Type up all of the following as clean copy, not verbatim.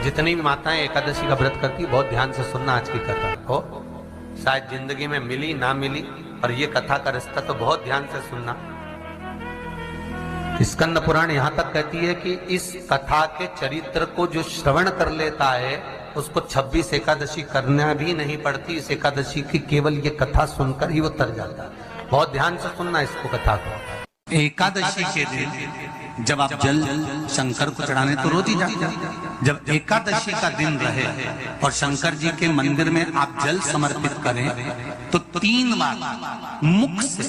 जितनी भी माताएं एकादशी का व्रत करती बहुत ध्यान से सुनना आज की कथा हो, शायद जिंदगी में मिली ना मिली, और ये कथा का रिश्ता तो बहुत ध्यान से सुनना। स्कंद पुराण यहां तक कहती है कि इस कथा के चरित्र को जो श्रवण कर लेता है उसको 26 एकादशी करना भी नहीं पड़ती। इस एकादशी की केवल ये कथा सुनकर ही वो तर जाता है। बहुत ध्यान से सुनना इसको, कथा को। एकादशी के दिन जब आप जल शंकर को चढ़ाने तो रोज ही जाते हैं। जब एकादशी का दिन रहे और शंकर जी के मंदिर में आप जल समर्पित करें तो 3 बार मुख से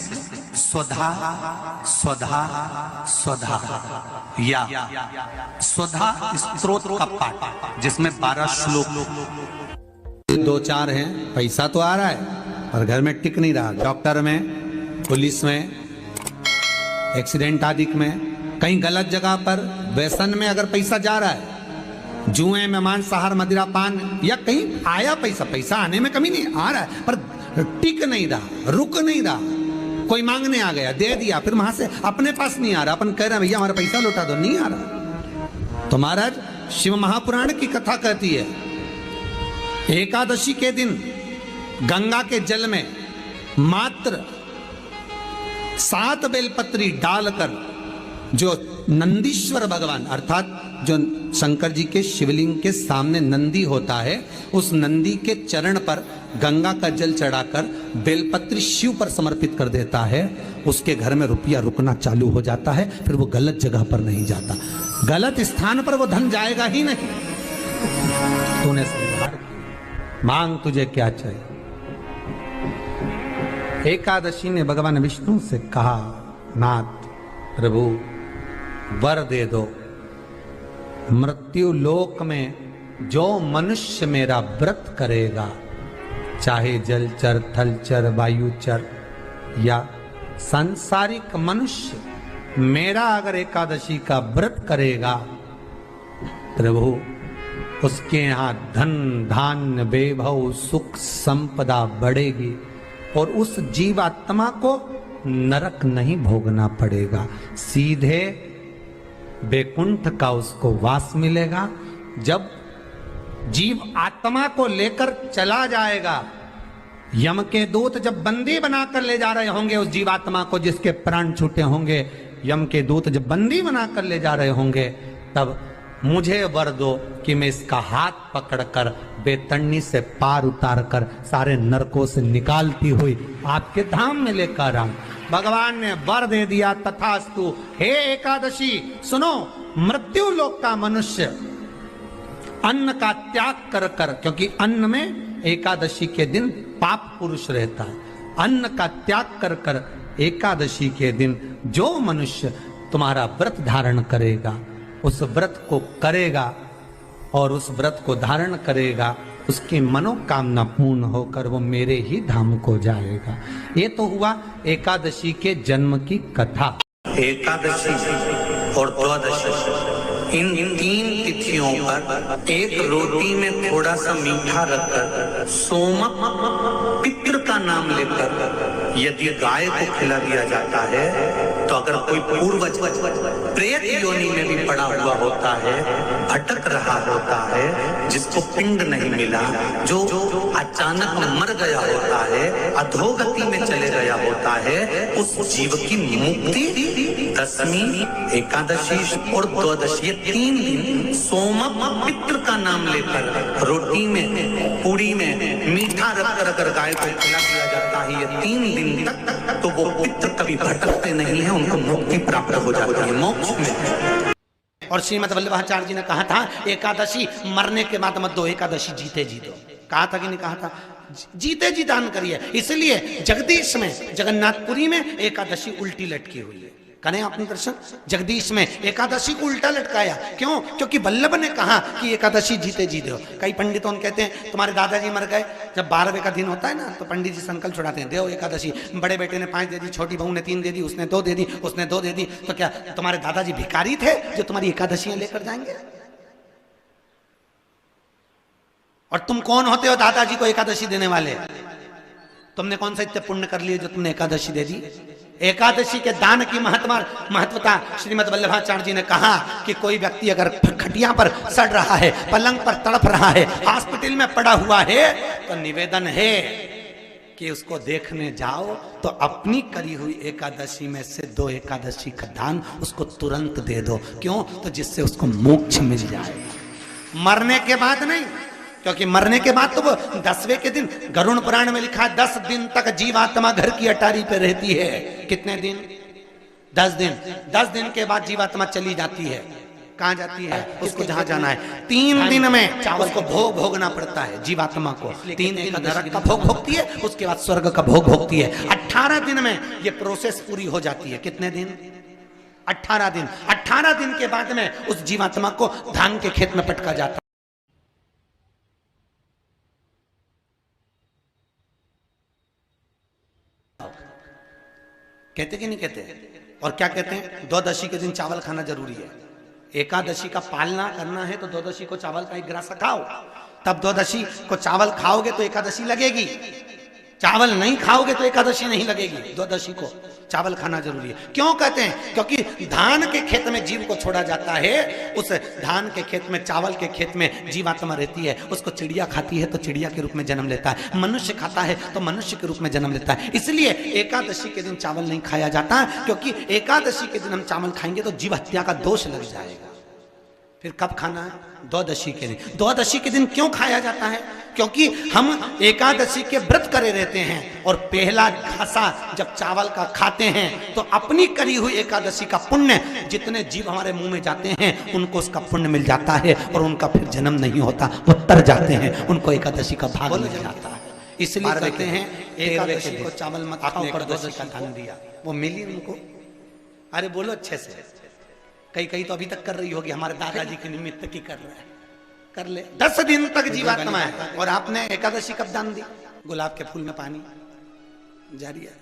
स्वधा स्वधा स्वधा या स्वधा स्तोत्र का पाठ, जिसमें 12 श्लोक। 2-4 हैं, पैसा तो आ रहा है और घर में टिक नहीं रहा। डॉक्टर में, पुलिस में, एक्सीडेंट आदि में, कहीं गलत जगह पर व्यसन में अगर पैसा जा रहा है, जुए में, मांसाहार, मदिरा पान, या कहीं आया पैसा आने में कमी नहीं, आ रहा है पर टिक नहीं रहा, रुक नहीं रहा। कोई मांगने आ गया, दे दिया, फिर वहां से अपने पास नहीं आ रहा, अपन कह रहे हैं भैया हमारा पैसा लौटा दो, नहीं आ रहा। तो महाराज शिव महापुराण की कथा कहती है एकादशी के दिन गंगा के जल में मात्र 7 बेलपत्री डालकर जो नंदीश्वर भगवान अर्थात जो शंकर जी के शिवलिंग के सामने नंदी होता है, उस नंदी के चरण पर गंगा का जल चढ़ाकर बेलपत्री शिव पर समर्पित कर देता है, उसके घर में रुपया रुकना चालू हो जाता है। फिर वो गलत जगह पर नहीं जाता, गलत स्थान पर वो धन जाएगा ही नहीं। तूने स्वीकार किया, मांग तुझे क्या चाहिए। एकादशी ने भगवान विष्णु से कहा, नाथ प्रभु वर दे दो, मृत्यु लोक में जो मनुष्य मेरा व्रत करेगा, चाहे जलचर, थलचर, वायुचर या सांसारिक मनुष्य, मेरा अगर एकादशी का व्रत करेगा, प्रभु उसके यहाँ धन धान्य वैभव सुख संपदा बढ़ेगी और उस जीवात्मा को नरक नहीं भोगना पड़ेगा, सीधे बैकुंठ का उसको वास मिलेगा। जब जीव आत्मा को लेकर चला जाएगा, यम के दूत जब बंदी बनाकर ले जा रहे होंगे उस जीवात्मा को, जिसके प्राण छूटे होंगे, यम के दूत जब बंदी बनाकर ले जा रहे होंगे, तब मुझे वर दो कि मैं इसका हाथ पकड़कर बेतन्नी से पार उतार कर सारे नरकों से निकालती हुई आपके धाम में लेकर आऊं। भगवान ने वर दे दिया, तथास्तु। हे एकादशी सुनो, मृत्यु लोक का मनुष्य अन्न का त्याग कर कर, क्योंकि अन्न में एकादशी के दिन पाप पुरुष रहता है, अन्न का त्याग कर कर एकादशी के दिन जो मनुष्य तुम्हारा व्रत धारण करेगा, उस व्रत को करेगा और उस व्रत को धारण करेगा, उसकी मनोकामना पूर्ण होकर वो मेरे ही धाम को जाएगा। ये तो हुआ एकादशी के जन्म की कथा। एकादशी और द्वादशी इन 3 तिथियों पर एक रोटी में थोड़ा सा मीठा रखकर सोमक पितृ का नाम लेकर यदि गाय को खिला दिया जाता है, तो अगर कोई पूर्वज प्रेत योनि में भी पड़ा हुआ होता है, भटक रहा होता है, जिसको पिंड नहीं मिला, जो अचानक मर गया होता है, अधोगति में चले गया होता है, उस जीव की मुक्ति दशमी, एकादशी और द्वादशी, ये 3 दिन सोमक पितृ का नाम लेकर रोटी में, पूरी में मीठा रखकर अगर गाय को खिला दिया जाता है, ये 3 दिन तक, तो वो पितृ कभी भटकते नहीं है, उनको मुक्ति प्राप्त हो जाती है, मोक्ष में। और श्रीमद् वल्लभाचार्य जी ने कहा था एकादशी मरने के बाद मत दो, एकादशी जीते जी दो। कहा था कि नहीं कहा था? जीते जी दान करिए। इसलिए जगदीश में, जगन्नाथपुरी में एकादशी उल्टी लटकी हुई है। करें आपने दर्शन, जगदीश में एकादशी को उल्टा लटकाया। क्यों? क्योंकि वल्लभ ने कहा कि एकादशी जीते जी दो। कई पंडितों कहते हैं तुम्हारे दादाजी मर गए, जब 12वें का दिन होता है ना, तो पंडित जी संकल्प छुड़ाते हैं, दो एकादशी। बड़े बेटे ने 5 दे दी, छोटी बहू ने 3 दे दी, उसने 2 दे दी, उसने 2 दे दी। तो क्या तुम्हारे दादाजी भिखारी थे जो तुम्हारी एकादशियां लेकर जाएंगे? और तुम कौन होते हो दादाजी को एकादशी देने वाले? तुमने कौन सा इतने पुण्य कर लिए जो तुमने एकादशी दे दी? एकादशी के दान की महत्वता श्रीमद् वल्लभाचार्य जी ने कहा कि कोई व्यक्ति अगर खटिया पर सड़ रहा है, पलंग पर तड़प रहा है, हॉस्पिटल में पड़ा हुआ है, तो निवेदन है कि उसको देखने जाओ तो अपनी करी हुई एकादशी में से 2 एकादशी का दान उसको तुरंत दे दो। क्यों? तो जिससे उसको मोक्ष मिल जाए, मरने के बाद नहीं। क्योंकि मरने के बाद तो वो 10वें के दिन, गरुड़ पुराण में लिखा है 10 दिन तक जीवात्मा घर की अटारी पे रहती है। कितने दिन? 10 दिन। 10 दिन के बाद जीवात्मा चली जाती है। कहाँ जाती है? उसको जहां जाना है। 3 दिन में चावल को भोग भोगना पड़ता है जीवात्मा को। 3 दिन नरक का भोग भोगती है, उसके बाद स्वर्ग का भोग भोगती है। 18 दिन में ये प्रोसेस पूरी हो जाती है। कितने दिन? 18 दिन। 18 दिन के बाद में उस जीवात्मा को धान के खेत में पटका जाता है। कहते कि नहीं कहते? और क्या कहते हैं? द्वादशी के दिन चावल खाना जरूरी है। एकादशी का पालना करना है तो द्वादशी को चावल का 1 गिलास खाओ, तब द्वादशी को चावल खाओगे तो एकादशी लगेगी। चावल नहीं खाओगे तो एकादशी नहीं लगेगी। द्वादशी को चावल खाना जरूरी है। क्यों कहते हैं? क्योंकि धान के खेत में जीव को छोड़ा जाता है, उस धान के खेत में, चावल के खेत में जीवात्मा रहती है। उसको चिड़िया खाती है तो चिड़िया के रूप में जन्म लेता है, मनुष्य खाता है तो मनुष्य के रूप में जन्म लेता है। इसलिए एकादशी के दिन चावल नहीं खाया जाता, क्योंकि एकादशी के दिन हम चावल खाएंगे तो जीव हत्या का दोष लग जाएगा। फिर कब खाना है? द्वादशी के दिन। द्वादशी के दिन क्यों खाया जाता है? क्योंकि हम एकादशी के व्रत करे रहते हैं और पहला घासा जब चावल का खाते हैं तो अपनी करी हुई एकादशी का पुण्य, जितने जीव हमारे मुंह में जाते हैं उनको उसका पुण्य मिल जाता है और उनका फिर जन्म नहीं होता, वो तर जाते हैं, उनको एकादशी का भाग मिल जाता है। इसलिए कहते हैं एकादशी को चावल मत खाओ, पर द्वादशी का दान दिया, वो मिली उनको। अरे बोलो अच्छे से। कई तो अभी तक कर रही होगी, हमारे दादाजी के निमित्त की कर रहा है, कर ले। 10 दिन तक जीवात्मा है और आपने एकादशी कब दान दी? गुलाब के फूल में पानी जारी है।